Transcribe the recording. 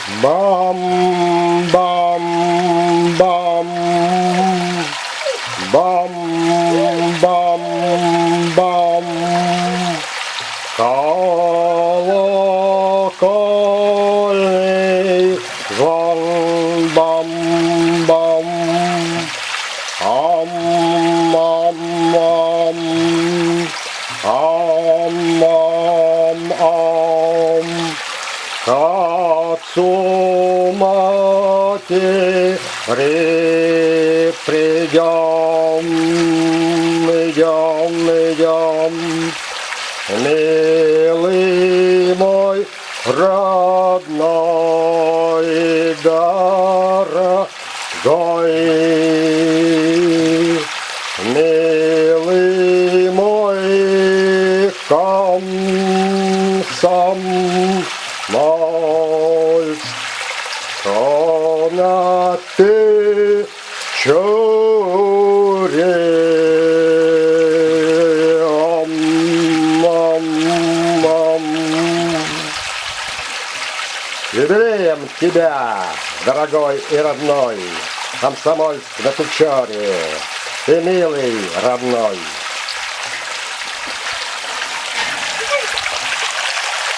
Бам, бам, бам, бам, бам, бам, колокольный звон, бам, бам, ам, ам, ам, ам, ам, ам. К отцу матери придем, идем, идем, милый мой родной, дорогой, милый мой комсомольск, на Печоре. Юбилеем тебя, дорогой и родной, Комсомольск на Печоре, ты милый родной.